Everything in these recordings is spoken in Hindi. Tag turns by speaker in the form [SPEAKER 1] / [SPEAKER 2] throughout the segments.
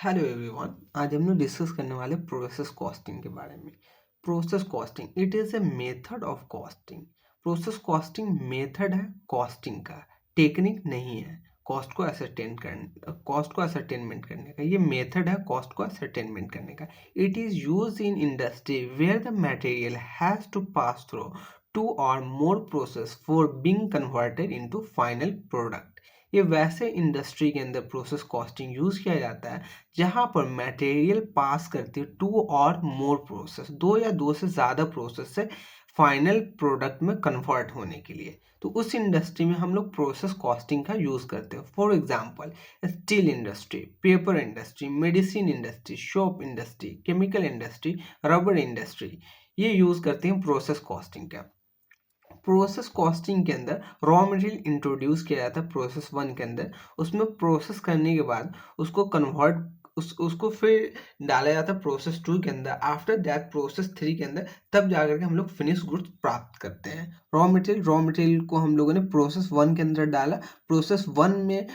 [SPEAKER 1] Hello everyone. आज हम लोग डिस्कस करने वाले प्रोसेस कॉस्टिंग के बारे में। Process costing it is a method of costing. Process costing method है कॉस्टिंग का, टेक्निक नहीं है कॉस्ट को असरटेनमेंट करने का। ये मेथड है कॉस्ट को असरटेनमेंट करने का। It is use in industry where the material has to pass through two और more process for being converted into final product. ये वैसे इंडस्ट्री के अंदर प्रोसेस कॉस्टिंग यूज़ किया जाता है जहाँ पर मटेरियल पास करती है टू और मोर प्रोसेस, दो या दो से ज़्यादा प्रोसेस से फाइनल प्रोडक्ट में कन्वर्ट होने के लिए। तो उस इंडस्ट्री में हम लोग प्रोसेस कॉस्टिंग का यूज़ करते हैं। For example steel industry, paper industry, medicine industry, soap industry, chemical industry, rubber industry, ये यूज़ करते हैं प्रोसेस कॉस्टिंग का। प्रोसेस कॉस्टिंग के अंदर रॉ मटेरियल इंट्रोड्यूस किया जाता है प्रोसेस वन के अंदर। उसमें प्रोसेस करने के बाद उसको उसको फिर डाला जाता है प्रोसेस टू के अंदर। आफ्टर दैट प्रोसेस थ्री के अंदर तब जाकर के हम लोग फिनिश गुड्स प्राप्त करते हैं। रॉ मटेरियल को हम लोगों ने प्रोसेस वन के अंदर डाला। प्रोसेस वन में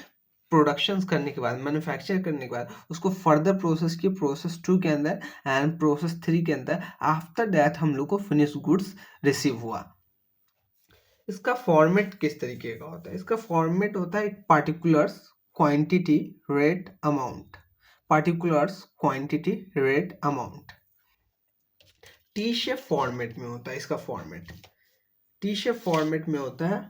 [SPEAKER 1] प्रोडक्शंस करने के बाद, मैन्युफैक्चर करने के बाद उसको फर्दर प्रोसेस किए प्रोसेस टू के अंदर एंड प्रोसेस थ्री के अंदर। आफ्टर दैट हम लोग को फिनिश गुड्स रिसीव हुआ। इसका फॉर्मेट किस तरीके का होता है? इसका फॉर्मेट होता है एक particulars quantity rate amount. Particulars quantity rate amount T shape format में होता है। इसका फॉर्मेट टी शेप फॉर्मेट में होता है।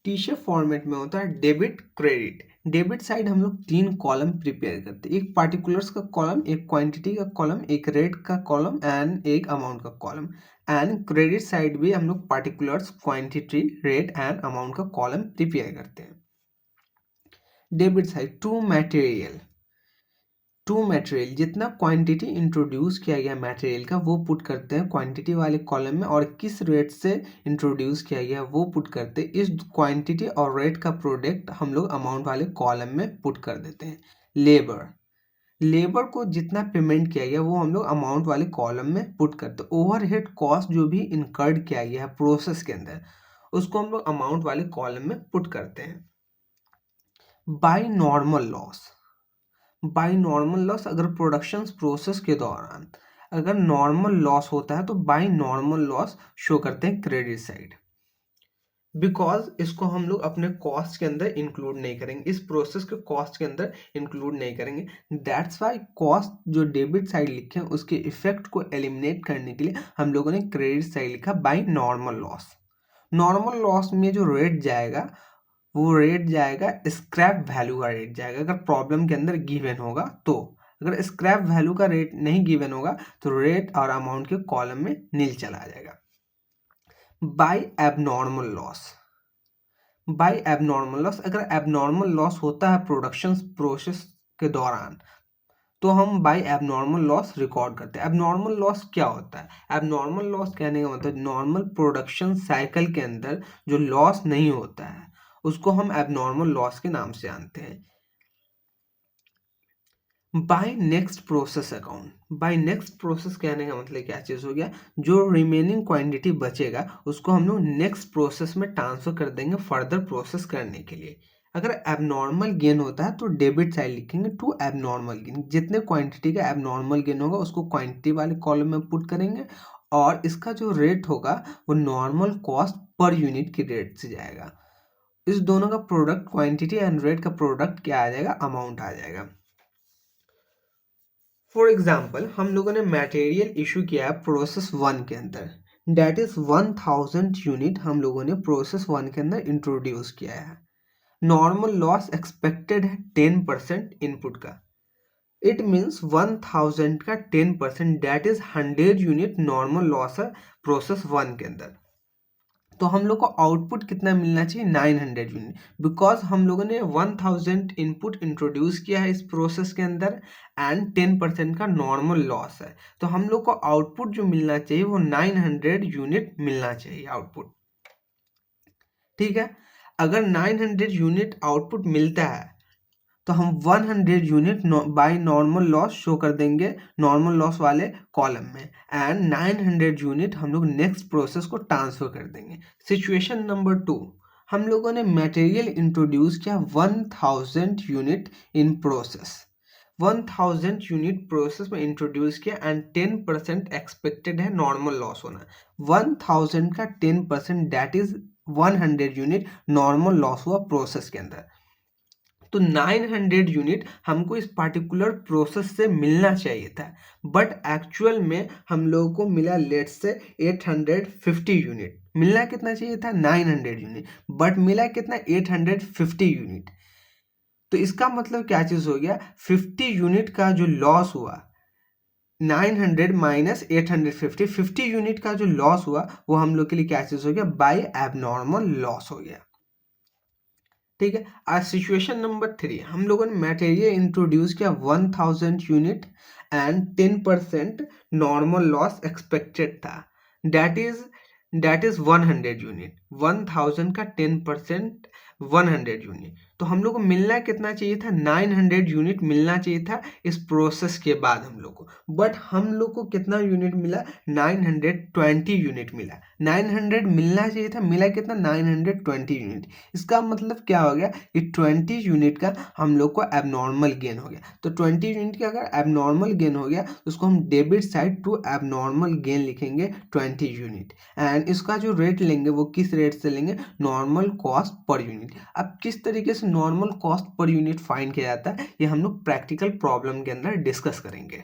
[SPEAKER 1] टी शेप फॉर्मेट में होता है डेबिट क्रेडिट। डेबिट साइड हम लोग तीन कॉलम प्रिपेयर करते हैं, एक पार्टिकुलर्स का कॉलम, एक क्वांटिटी का कॉलम, एक रेट का कॉलम एंड एक अमाउंट का कॉलम। एंड क्रेडिट साइड भी हम लोग particulars, quantity, rate and amount का कॉलम प्रिपेयर करते हैं। डेबिट साइड टू मटेरियल जितना क्वांटिटी इंट्रोड्यूस किया गया मटेरियल का वो पुट करते हैं क्वांटिटी वाले कॉलम में, और किस रेट से इंट्रोड्यूस किया गया वो पुट करते हैं। इस क्वांटिटी और रेट का प्रोडक्ट हम लोग अमाउंट वाले कॉलम में पुट कर देते हैं। लेबर को जितना पेमेंट किया गया वो हम लोग अमाउंट वाले कॉलम में पुट करते हैं। ओवरहेड कॉस्ट जो भी इनकर्ड किया गया है प्रोसेस के अंदर उसको हम लोग अमाउंट वाले कॉलम में पुट करते हैं। बाय नॉर्मल लॉस अगर प्रोडक्शन प्रोसेस के दौरान अगर नॉर्मल लॉस होता है तो बाय नॉर्मल लॉस शो करते हैं क्रेडिट साइड, बिकॉज इसको हम लोग अपने कॉस्ट के अंदर इंक्लूड नहीं करेंगे, इस प्रोसेस के कॉस्ट के अंदर इंक्लूड नहीं करेंगे। दैट्स वाई कॉस्ट जो डेबिट साइड लिखे हैं उसके इफेक्ट को एलिमिनेट करने के लिए हम लोगों ने क्रेडिट साइड लिखा by normal loss. Normal loss में जो रेट जाएगा वो रेट जाएगा स्क्रैप वैल्यू का रेट जाएगा, अगर प्रॉब्लम के अंदर गिवन होगा तो। अगर स्क्रैप वैल्यू का रेट नहीं गिवन होगा तो रेट और अमाउंट के कॉलम में नील चला जाएगा। बाय एबनॉर्मल लॉस अगर एबनॉर्मल लॉस होता है प्रोडक्शन प्रोसेस के दौरान तो हम बाय एबनॉर्मल लॉस रिकॉर्ड करते हैं। एबनॉर्मल लॉस क्या होता है? एबनॉर्मल लॉस कहने का मतलब नॉर्मल प्रोडक्शन साइकिल के अंदर जो लॉस नहीं होता है उसको हम एबनॉर्मल लॉस के नाम से जानते हैं। बाय नेक्स्ट प्रोसेस कहने का मतलब क्या चीज़ हो गया? जो रिमेनिंग क्वांटिटी बचेगा उसको हम लोग नेक्स्ट प्रोसेस में ट्रांसफर कर देंगे फर्दर प्रोसेस करने के लिए। अगर एबनॉर्मल गेन होता है तो डेबिट साइड लिखेंगे टू एबनॉर्मल गेन। जितने क्वांटिटी का एबनॉर्मल गेन होगा उसको क्वांटिटी वाले कॉलम में पुट करेंगे, और इसका जो रेट होगा वो नॉर्मल कॉस्ट पर यूनिट की रेट से जाएगा। इस दोनों का प्रोडक्ट क्वांटिटी एंड रेट का प्रोडक्ट क्या आ जाएगा? अमाउंट आ जाएगा। फॉर एग्जाम्पल हम लोगों ने मटेरियल इशू किया है प्रोसेस वन के अंदर, डेट इज 1000 यूनिट हम लोगों ने प्रोसेस वन के अंदर इंट्रोड्यूस किया है। नॉर्मल लॉस एक्सपेक्टेड है 10% इनपुट का। इट मीन्स 1000 का 10% that is 100 unit normal loss है प्रोसेस वन के अंदर। तो हम लोग को आउटपुट कितना मिलना चाहिए? 900 यूनिट, बिकॉज हम लोगों ने 1000 इनपुट इंट्रोड्यूस किया है इस प्रोसेस के अंदर एंड 10% का नॉर्मल लॉस है। तो हम लोग को आउटपुट जो मिलना चाहिए वो 900 यूनिट मिलना चाहिए आउटपुट। ठीक है, अगर 900 यूनिट आउटपुट मिलता है तो हम 100 unit by normal loss show कर देंगे नॉर्मल लॉस वाले कॉलम में, एंड 900 यूनिट हम लोग नेक्स्ट प्रोसेस को ट्रांसफर कर देंगे। सिचुएशन नंबर 2, हम लोगों ने मटेरियल इंट्रोड्यूस किया 1000 unit in process, 1000 unit process में इंट्रोड्यूस किया एंड 10% एक्सपेक्टेड है नॉर्मल लॉस होना। 1000 का 10% that is 100 unit normal loss हुआ प्रोसेस के अंदर। तो 900 यूनिट हमको इस पार्टिकुलर प्रोसेस से मिलना चाहिए था, बट एक्चुअल में हम लोगों को मिला लेट्स से 850 यूनिट। मिलना कितना चाहिए था 900 यूनिट, बट मिला कितना 850 यूनिट। तो इसका मतलब क्या चीज़ हो गया, 50 यूनिट का जो लॉस हुआ, 900 माइनस 850, 50 यूनिट का जो लॉस हुआ वो हम लोग के लिए क्या चीज़ हो गया, बाय एबनॉर्मल लॉस हो गया। ठीक है। आज सिचुएशन नंबर 3, हम लोगों ने मटेरियल इंट्रोड्यूस किया 1000 unit and 10% normal loss expected था, दैट इज 100 यूनिट। 1000 का 10% 100 यूनिट। तो हम लोग को मिलना कितना चाहिए था, 900 यूनिट मिलना चाहिए था इस प्रोसेस के बाद हम लोग को, बट हम लोग को कितना यूनिट मिला, 920 यूनिट मिला। 900 मिलना चाहिए था, मिला कितना 920 यूनिट। इसका मतलब क्या हो गया कि 20 यूनिट का हम लोग को एबनॉर्मल गेन हो गया। तो 20 यूनिट का अगर एबनॉर्मल गेन हो गया तो उसको हम debit side to abnormal gain लिखेंगे 20 यूनिट। एंड इसका जो रेट लेंगे वो किस रेट से लेंगे, नॉर्मल कॉस्ट पर यूनिट। अब किस तरीके से normal cost per unit find किया जाता है ये हम लोग प्रैक्टिकल प्रॉब्लम के अंदर डिस्कस करेंगे।